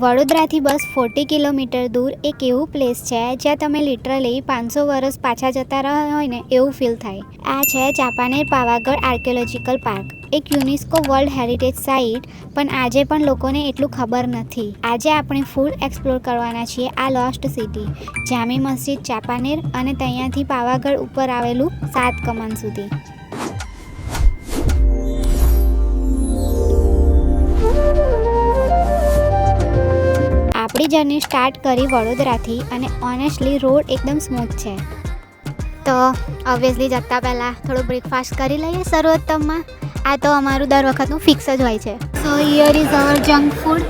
વડોદરાથી બસ 40 કિલોમીટર દૂર એક એવું પ્લેસ છે જ્યાં તમે લિટરલી 500 વર્ષ પાછા જતા રહ્યા હોય ને એવું ફીલ થાય. આ છે ચાંપાનેર પાવાગઢ આર્કિયોલોજીકલ પાર્ક, એક યુનેસ્કો વર્લ્ડ હેરિટેજ સાઇટ, પણ આજે પણ લોકોને એટલું ખબર નથી. આજે આપણે ફૂલ એક્સપ્લોર કરવાના છીએ આ લોસ્ટ સિટી, જામી મસ્જિદ ચાંપાનેર અને ત્યાંથી પાવાગઢ ઉપર આવેલું 7 કમાન સુધી. આપણી જર્ની સ્ટાર્ટ કરી વડોદરાથી અને ઓનેસ્ટલી રોડ એકદમ સ્મૂથ છે. તો ઓબ્વિયસલી જતા પહેલાં થોડું બ્રેકફાસ્ટ કરી લઈએ સર્વોત્તમમાં. આ તો અમારું દર વખતનું ફિક્સ જ હોય છે. સો here is our junk food.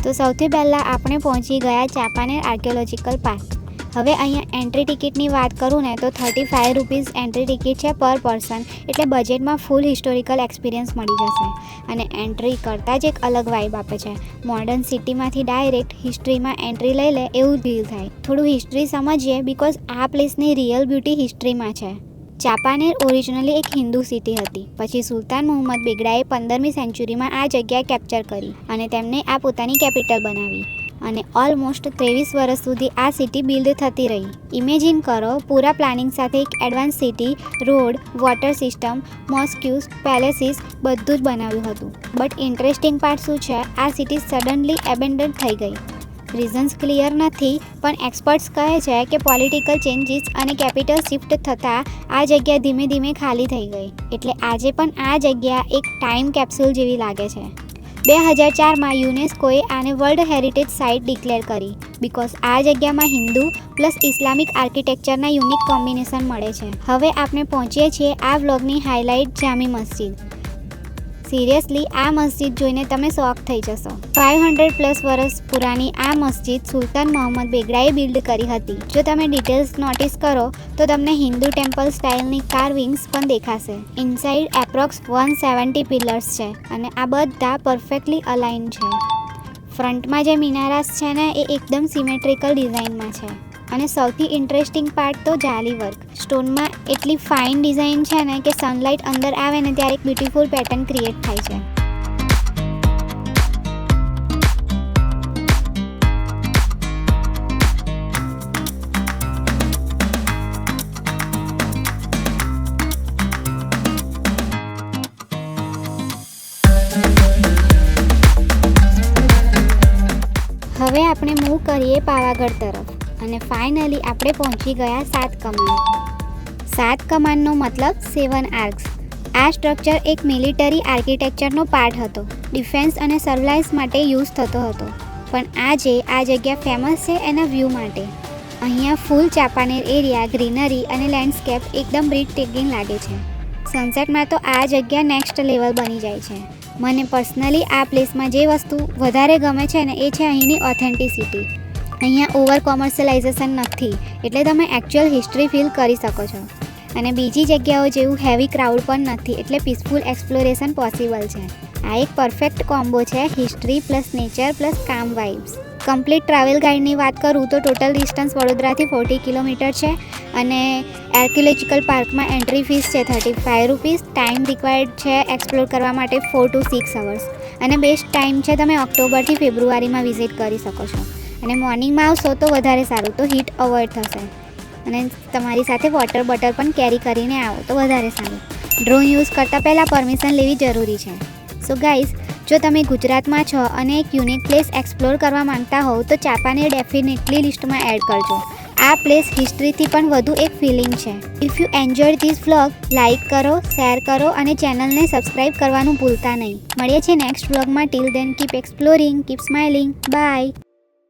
તો સૌથી પહેલાં આપણે પહોંચી ગયા ચાંપાનેર આર્કિયોલોજીકલ પાર્ક. હવે અહીંયા એન્ટ્રી ટિકિટની વાત કરું ને તો 35 રૂપીઝ એન્ટ્રી ટિકિટ છે પર પર્સન, એટલે બજેટમાં ફૂલ હિસ્ટોરિકલ એક્સપિરિયન્સ મળી જશે. અને એન્ટ્રી કરતાં જ એક અલગ વાઇબ આપે છે. મોડર્ન સિટીમાંથી ડાયરેક્ટ હિસ્ટ્રીમાં એન્ટ્રી લઈ લે એવું ફીલ થાય. થોડું હિસ્ટ્રી સમજીએ બિકોઝ આ પ્લેસની રિયલ બ્યુટી હિસ્ટ્રીમાં છે. ચાંપાનેર ઓરિજિનલી એક હિન્દુ સિટી હતી. પછી સુલતાન મુહમ્મદ બેગડાએ 15મી સેન્ચુરીમાં આ જગ્યા કેપ્ચર કરી અને તેમને આ પોતાની કેપિટલ બનાવી. અને ઓલમોસ્ટ 23 વર્ષ સુધી આ સિટી બિલ્ડ થતી રહી. ઇમેજિન કરો, પૂરા પ્લાનિંગ સાથે એક advance city, road, water system, mosques, palaces બધું જ બનાવ્યું હતું. બટ ઇન્ટરેસ્ટિંગ પાર્ટ શું છે, આ સિટી સડનલી એબેન્ડન થઈ ગઈ. રીઝન્સ ક્લિયર નથી, પણ એક્સપર્ટ્સ કહે છે કે પોલિટિકલ ચેન્જીસ અને કેપિટલ શિફ્ટ થતાં આ જગ્યા ધીમે ધીમે ખાલી થઈ ગઈ. એટલે આજે પણ આ જગ્યા એક ટાઈમ કેપ્સ્યુલ જેવી લાગે છે. 2004માં યુનેસ્કોએ આને વર્લ્ડ હેરિટેજ સાઇટ ડિક્લેર કરી બિકોઝ આ જગ્યામાં હિન્દુ પ્લસ ઇસ્લામિક આર્કિટેક્ચરના યુનિક કોમ્બિનેશન મળે છે. હવે આપણે પહોંચીએ છીએ આ વ્લોગની હાઇલાઇટ જામી મસ્જિદ. સિરિયસલી આ મસ્જિદ જોઈને તમે શોક થઈ જશો. 500+ વર્ષ પુરાની આ મસ્જિદ સુલતાન મોહમ્મદ બેગડાએ બિલ્ડ કરી હતી. જો તમે ડિટેલ્સ નોટિસ કરો તો તમને હિન્દુ ટેમ્પલ સ્ટાઇલની કાર્વિંગ્સ પણ દેખાશે. ઇનસાઇડ એપ્રોક્સ 170 પિલર્સ છે અને આ બધા પરફેક્ટલી અલાઇન છે. ફ્રન્ટમાં જે મિનારાસ છે ને એ એકદમ સિમેટ્રિકલ ડિઝાઇનમાં છે. અને સૌથી ઇન્ટરેસ્ટિંગ પાર્ટ તો જાલી વર્ક. સ્ટોનમાં એટલી ફાઇન ડિઝાઇન છે ને કે સનલાઇટ અંદર આવે ને ત્યારે એક બ્યુટીફુલ પેટર્ન ક્રિએટ થાય છે. હવે આપણે મૂવ કરીએ પાવાગઢ તરફ અને ફાઇનલી આપણે પહોંચી ગયા 7 કમાન. 7 કમાનનો મતલબ 7 આર્ક્સ. આ સ્ટ્રક્ચર એક મિલિટરી આર્કિટેક્ચરનો પાર્ટ હતો. ડિફેન્સ અને સર્વેલન્સ માટે યુઝ થતો હતો. પણ આજે આ જગ્યા ફેમસ છે એના વ્યૂ માટે. અહીંયા ફૂલ ચાંપાનેર એરિયા, ગ્રીનરી અને લેન્ડસ્કેપ એકદમ બ્રીથટેકિંગ લાગે છે. સનસેટમાં તો આ જગ્યા નેક્સ્ટ લેવલ બની જાય છે. મને પર્સનલી આ પ્લેસમાં જે વસ્તુ વધારે ગમે છે ને એ છે અહીંની ઓથેન્ટિસિટી. અહીંયા ઓવર કોમર્શિયલાઇઝેશન નથી, એટલે તમે એકચ્યુઅલ હિસ્ટ્રી ફીલ કરી શકો છો. અને બીજી જગ્યાઓ જેવું હેવી ક્રાઉડ પણ નથી, એટલે પીસફુલ એક્સપ્લોરેશન પોસિબલ છે. આ એક પરફેક્ટ કોમ્બો છે, હિસ્ટ્રી પ્લસ નેચર પ્લસ કામ વાઇબ્સ. કમ્પ્લીટ ટ્રાવેલ ગાઈડની વાત કરું તો ટોટલ ડિસ્ટન્સ વડોદરાથી 40 કિલોમીટર છે અને આર્કિયોલોજીકલ પાર્કમાં એન્ટ્રી ફીસ છે 35 રૂપીઝ. ટાઈમ રિક્વાયર્ડ છે એક્સપ્લોર કરવા માટે 4 to 6 અવર્સ. અને બેસ્ટ ટાઈમ છે, તમે ઓક્ટોબરથી ફેબ્રુઆરીમાં વિઝિટ કરી શકો છો. અને મોર્નિંગમાં આવશો તો વધારે સારું, તો હીટ અવોઇડ થશે. અને તમારી સાથે વોટર બોટલ પણ કેરી કરીને આવો તો વધારે સારું. ડ્રોન યુઝ કરતાં પહેલાં પરમિશન લેવી જરૂરી છે. સો ગાઈઝ, જો તમે ગુજરાતમાં છો અને એક યુનિક પ્લેસ એક્સપ્લોર કરવા માંગતા હોવ તો ચાંપાનેર ડેફિનેટલી લિસ્ટમાં એડ કરજો. આ પ્લેસ હિસ્ટ્રીથી પણ વધુ એક ફિલિંગ છે. If you enjoy this vlog, like કરો, શેર કરો અને ચેનલને સબસ્ક્રાઈબ કરવાનું ભૂલતા નહીં. મળીએ છીએ નેક્સ્ટ વ્લોગમાં. Till then keep exploring, keep smiling. By.